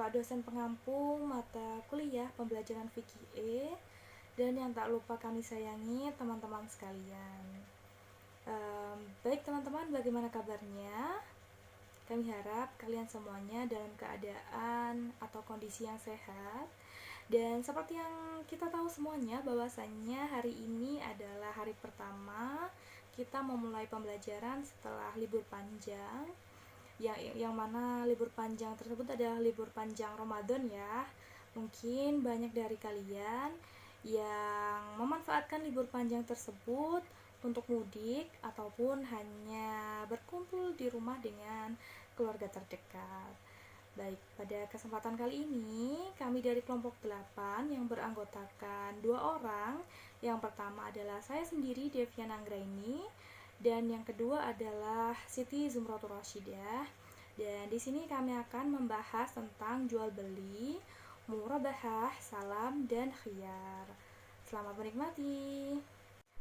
dosen pengampu mata kuliah pembelajaran fikih E, dan yang tak lupa kami sayangi teman-teman sekalian. Baik teman-teman, bagaimana kabarnya? Kami harap kalian semuanya dalam keadaan atau kondisi yang sehat. Dan seperti yang kita tahu semuanya, bahwasannya hari ini adalah hari pertama kita memulai pembelajaran setelah libur panjang, yang mana libur panjang tersebut adalah libur panjang Ramadan ya. Mungkin banyak dari kalian yang memanfaatkan libur panjang tersebut untuk mudik ataupun hanya berkumpul di rumah dengan keluarga terdekat. Baik, pada kesempatan kali ini kami dari kelompok 8 yang beranggotakan 2 orang. Yang pertama adalah saya sendiri, Devian Anggraini, dan yang kedua adalah Siti Zumratul Rashidah. Dan di sini kami akan membahas tentang jual beli, murabahah, salam, dan khiyar. Selamat menikmati.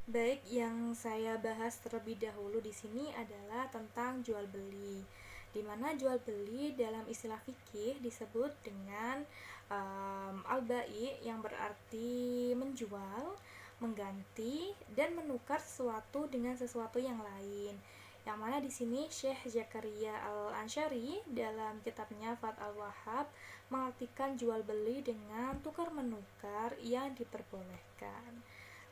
Baik, yang saya bahas terlebih dahulu di sini adalah tentang jual beli, di mana jual beli dalam istilah fikih disebut dengan al-bai', yang berarti menjual, mengganti, dan menukar sesuatu dengan sesuatu yang lain. Yang mana di sini Syekh Zakaria Al-Ansyari dalam kitabnya Fath al-Wahhab mengartikan jual beli dengan tukar menukar yang diperbolehkan.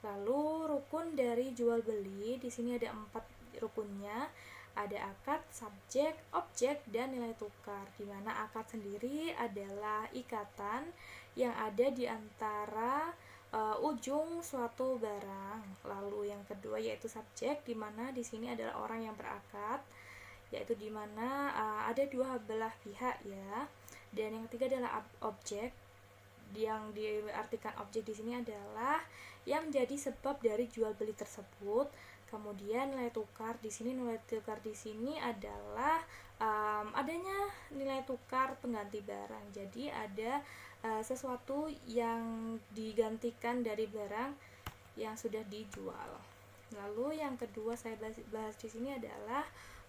Lalu rukun dari jual beli di sini ada 4 rukunnya. Ada akad, subjek, objek, dan nilai tukar. Di mana akad sendiri adalah ikatan yang ada di antara ujung suatu barang. Lalu yang kedua yaitu subjek, di mana di sini adalah orang yang berakad, yaitu di mana ada dua belah pihak ya. Dan yang ketiga adalah objek. Yang diartikan objek di sini adalah yang menjadi sebab dari jual beli tersebut. Kemudian nilai tukar di sini adalah adanya nilai tukar pengganti barang. Jadi ada sesuatu yang digantikan dari barang yang sudah dijual. Lalu yang kedua saya bahas di sini adalah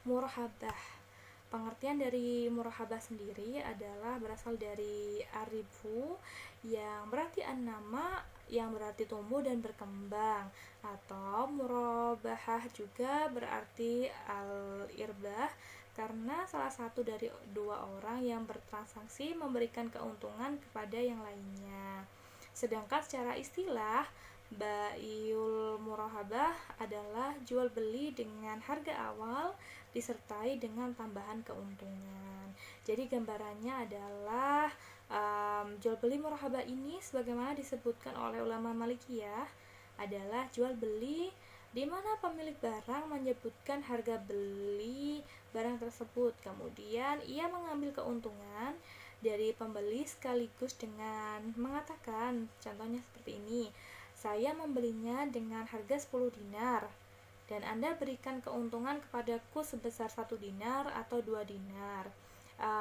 murahabah. Pengertian dari murahabah sendiri adalah berasal dari arifu, yang berarti an-nama, yang berarti tumbuh dan berkembang, atau murabahah juga berarti al-irbah, karena salah satu dari dua orang yang bertransaksi memberikan keuntungan kepada yang lainnya. Sedangkan secara istilah, bai'ul murahabah adalah jual beli dengan harga awal disertai dengan tambahan keuntungan. Jadi gambarannya adalah jual beli murahabah ini sebagaimana disebutkan oleh ulama Malikiyah adalah jual beli di mana pemilik barang menyebutkan harga beli barang tersebut, kemudian ia mengambil keuntungan dari pembeli sekaligus dengan mengatakan, contohnya seperti ini, saya membelinya dengan harga 10 dinar dan Anda berikan keuntungan kepadaku sebesar 1 dinar atau 2 dinar.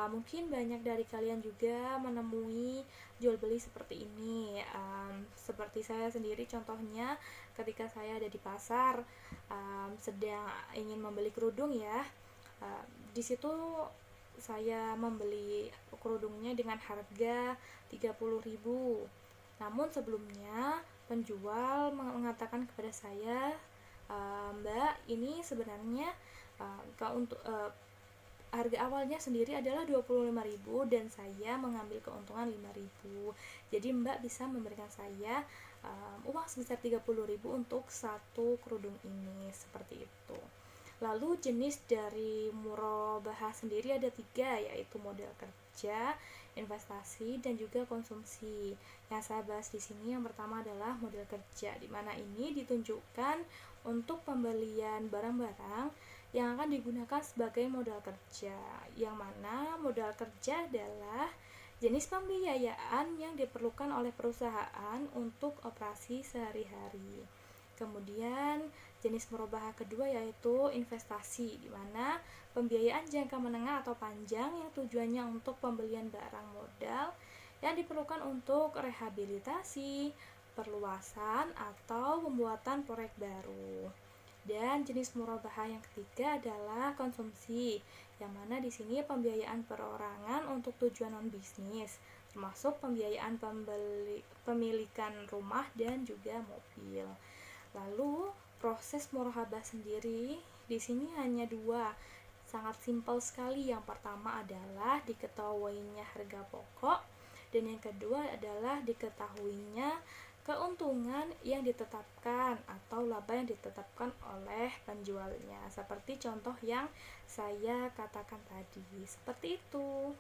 Mungkin banyak dari kalian juga menemui jual beli seperti ini. Seperti saya sendiri, contohnya ketika saya ada di pasar, sedang ingin membeli kerudung ya. Di situ saya membeli kerudungnya dengan harga 30.000. Namun sebelumnya penjual mengatakan kepada saya, Mbak, ini sebenarnya untuk harga awalnya sendiri adalah 25.000 dan saya mengambil keuntungan 5.000. Jadi Mbak bisa memberikan saya uang sebesar 30.000 untuk satu kerudung ini, seperti itu. Lalu jenis dari murabahah sendiri ada 3, yaitu modal kerja, investasi, dan juga konsumsi. Yang saya bahas di sini yang pertama adalah modal kerja, di mana ini ditunjukkan untuk pembelian barang-barang yang akan digunakan sebagai modal kerja, yang mana modal kerja adalah jenis pembiayaan yang diperlukan oleh perusahaan untuk operasi sehari-hari. Kemudian jenis murabahah kedua yaitu investasi, di mana pembiayaan jangka menengah atau panjang yang tujuannya untuk pembelian barang modal yang diperlukan untuk rehabilitasi, perluasan, atau pembuatan proyek baru. Dan jenis murabahah yang ketiga adalah konsumsi, yang mana di sini pembiayaan perorangan untuk tujuan non bisnis, termasuk pembiayaan pemilikan rumah dan juga mobil. Lalu proses murabahah sendiri di sini hanya dua, sangat simpel sekali. Yang pertama adalah diketahuinya harga pokok, dan yang kedua adalah diketahuinya keuntungan yang ditetapkan atau laba yang ditetapkan oleh penjualnya, seperti contoh yang saya katakan tadi. Seperti itu.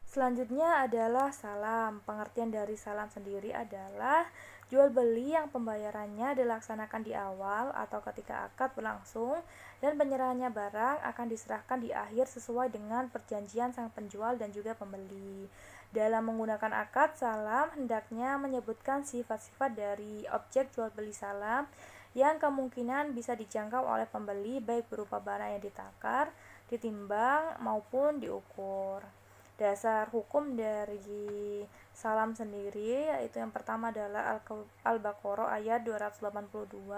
Selanjutnya adalah salam. Pengertian dari salam sendiri adalah jual beli yang pembayarannya dilaksanakan di awal atau ketika akad berlangsung, dan penyerahannya barang akan diserahkan di akhir sesuai dengan perjanjian sang penjual dan juga pembeli. Dalam menggunakan akad salam hendaknya menyebutkan sifat-sifat dari objek jual beli salam yang kemungkinan bisa dijangkau oleh pembeli, baik berupa barang yang ditakar, ditimbang maupun diukur. Dasar hukum dari salam sendiri yaitu yang pertama adalah Al-Baqarah ayat 282,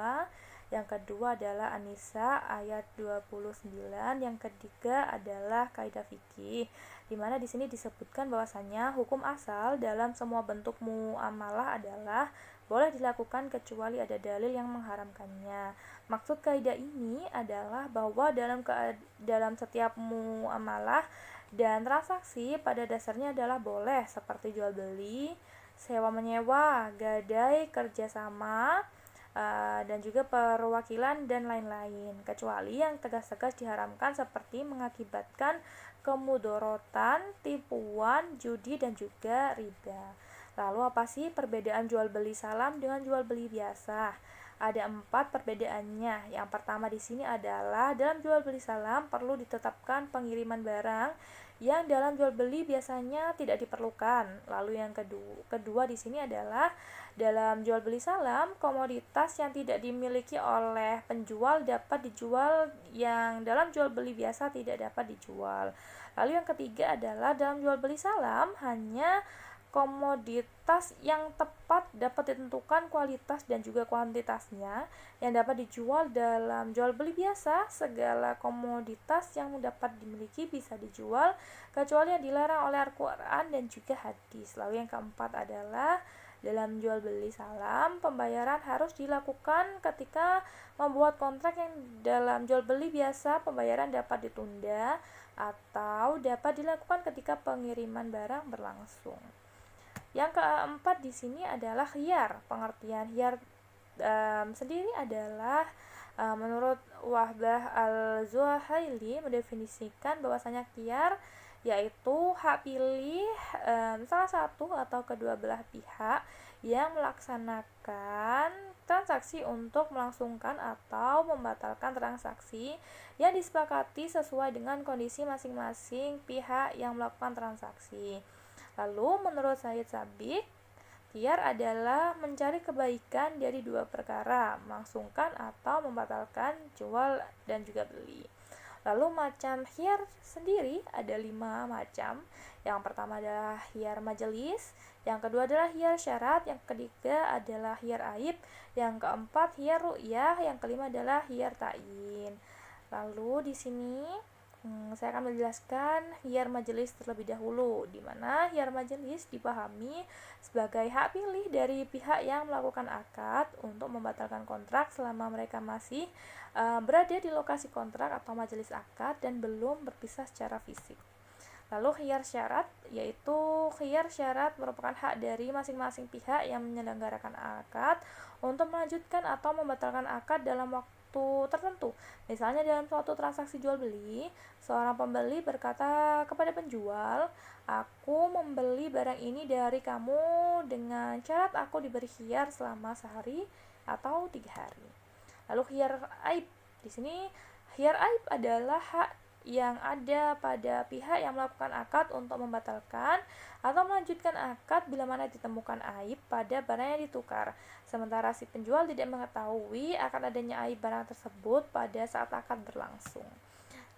yang kedua adalah An-Nisa ayat 29, yang ketiga adalah kaidah fikih, di mana di sini disebutkan bahwasanya hukum asal dalam semua bentuk muamalah adalah boleh dilakukan kecuali ada dalil yang mengharamkannya. Maksud kaidah ini adalah bahwa dalam setiap muamalah dan transaksi pada dasarnya adalah boleh, seperti jual beli, sewa menyewa, gadai, kerjasama, dan juga perwakilan dan lain-lain, kecuali yang tegas-tegas diharamkan seperti mengakibatkan kemudorotan, tipuan, judi, dan juga riba. Lalu apa sih perbedaan jual beli salam dengan jual beli biasa? Ada 4 perbedaannya. Yang pertama di sini adalah dalam jual beli salam perlu ditetapkan pengiriman barang yang dalam jual beli biasanya tidak diperlukan. Lalu yang kedua di sini adalah dalam jual beli salam komoditas yang tidak dimiliki oleh penjual dapat dijual yang dalam jual beli biasa tidak dapat dijual. Lalu yang ketiga adalah dalam jual beli salam hanya komoditas yang tepat dapat ditentukan kualitas dan juga kuantitasnya yang dapat dijual. Dalam jual beli biasa, segala komoditas yang dapat dimiliki bisa dijual kecuali yang dilarang oleh Al-Quran dan juga hadis. Lalu yang keempat adalah dalam jual beli salam, pembayaran harus dilakukan ketika membuat kontrak. Yang dalam jual beli biasa, pembayaran dapat ditunda atau dapat dilakukan ketika pengiriman barang berlangsung. Yang keempat di sini adalah khiyar. Pengertian khiyar sendiri adalah menurut Wahbah Al-Zuhaili mendefinisikan bahwasanya khiyar yaitu hak pilih salah satu atau kedua belah pihak yang melaksanakan transaksi untuk melangsungkan atau membatalkan transaksi yang disepakati sesuai dengan kondisi masing-masing pihak yang melakukan transaksi. Lalu menurut Said Sabiq, khiyar adalah mencari kebaikan dari dua perkara, melangsungkan atau membatalkan jual dan juga beli. Lalu macam khiyar sendiri ada 5 macam. Yang pertama adalah khiyar majelis, yang kedua adalah khiyar syarat, yang ketiga adalah khiyar aib, yang keempat khiyar ru'yah, yang kelima adalah khiyar ta'yin. Lalu di sini saya akan menjelaskan khiyar majelis terlebih dahulu, di mana khiyar majelis dipahami sebagai hak pilih dari pihak yang melakukan akad untuk membatalkan kontrak selama mereka masih berada di lokasi kontrak atau majelis akad dan belum berpisah secara fisik. Lalu khiyar syarat, yaitu khiyar syarat merupakan hak dari masing-masing pihak yang menyelenggarakan akad untuk melanjutkan atau membatalkan akad dalam waktu tertentu. Misalnya dalam suatu transaksi jual beli, seorang pembeli berkata kepada penjual, "Aku membeli barang ini dari kamu dengan syarat aku diberi khiyar selama sehari atau 3 hari." Lalu khiyar aib. Di sini khiyar aib adalah hak yang ada pada pihak yang melakukan akad untuk membatalkan atau melanjutkan akad bila mana ditemukan aib pada barang yang ditukar, sementara si penjual tidak mengetahui akan adanya aib barang tersebut pada saat akad berlangsung.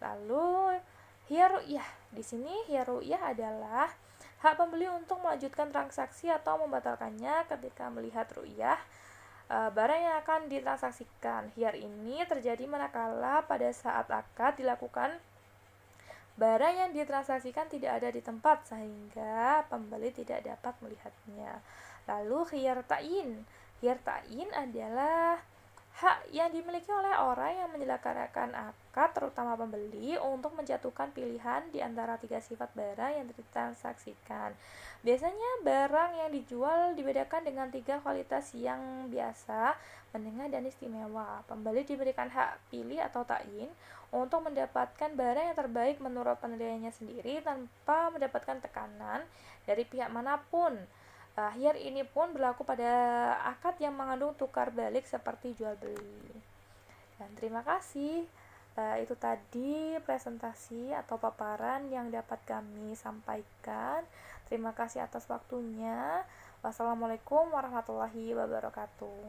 Lalu khiyar ru'yah. Di sini khiyar ru'yah adalah hak pembeli untuk melanjutkan transaksi atau membatalkannya ketika melihat ru'yah barang yang akan ditransaksikan. Khiyar ini terjadi manakala pada saat akad dilakukan barang yang ditransaksikan tidak ada di tempat sehingga pembeli tidak dapat melihatnya. Lalu khiyar ta'yin. Khiyar ta'yin adalah hak yang dimiliki oleh orang yang menyelenggarakan akad, terutama pembeli, untuk menjatuhkan pilihan di antara 3 sifat barang yang ditransaksikan. Biasanya barang yang dijual dibedakan dengan 3 kualitas yang biasa, menengah, dan istimewa. Pembeli diberikan hak pilih atau ta'yin untuk mendapatkan barang yang terbaik menurut penilaiannya sendiri tanpa mendapatkan tekanan dari pihak manapun. Khiyar ini pun berlaku pada akad yang mengandung tukar balik seperti jual beli. Dan terima kasih. Itu tadi presentasi atau paparan yang dapat kami sampaikan. Terima kasih atas waktunya. Wassalamualaikum warahmatullahi wabarakatuh.